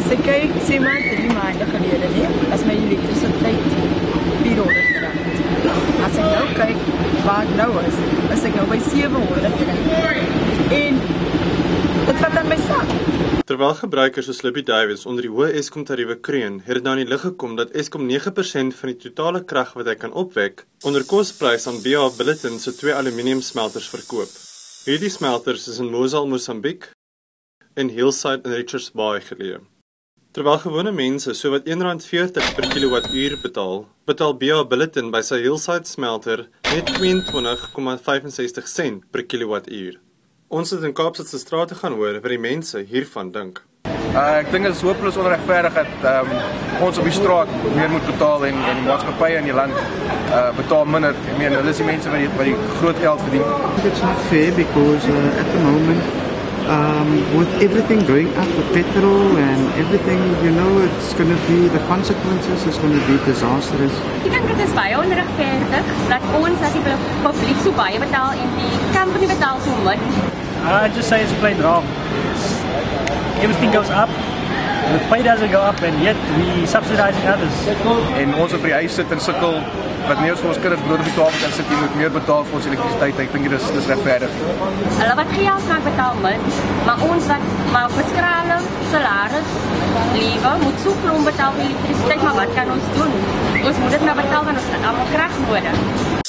As ek kyk, sê maar 3 maande gelede, nee, as my elektrisiteit R400. As ek nou kyk, waar ek nou is ek nou by R700. En dit vat aan my sak. Terwyl gebruikers soos Libby Davies onder die hoë Eskom-tariewe kreun, het dit nou in die lig gekom dat Eskom 9% van die totale krag wat hy kan opwek, onder kosprys aan BA Billiton se 2 aluminium smelters verkoop. Hierdie smelters is in Mosal, Mosambiek en Hillside in Richards Bay geleë. Terwyl gewone mense sowat R1.40 per kilowattuur betaal BA Billiton by sy Hillside smelter net 22,65 sent per kilowattuur. Ons het in Kaapstad se strate gaan hoor wat die mense hiervan dink. Ek dink dit is hopeloos onregverdig dat ons op die straat meer moet betaal en die maatskappye in die land betaal minder. Ek meen, hulle is die mense wat die groot geld verdien. It's not fair because at the moment with everything going up, the petrol and everything, it's going to be, the consequences is going to be disastrous. Ek dink dit is baie onregverdig dat ons as die publiek so baie betaal en die company betaal so min. I just say it's plain wrong. Everything goes up, the pay doesn't go up, and yet we subsidizing others. En ons op die huis sit en sukkel, wat nie ons vir ons kinders brood op die tafel kan sit, jy moet meer betaal vir ons elektrisiteit. Ek dink dit is regverdig. Hulle wat geld maak betaal min, maar ons wat maar beskrale salaris lewe moet so klomp betaal vir elektrisiteit, maar wat kan ons doen? Ons moet dit maar betaal want ons het almal krag nodig.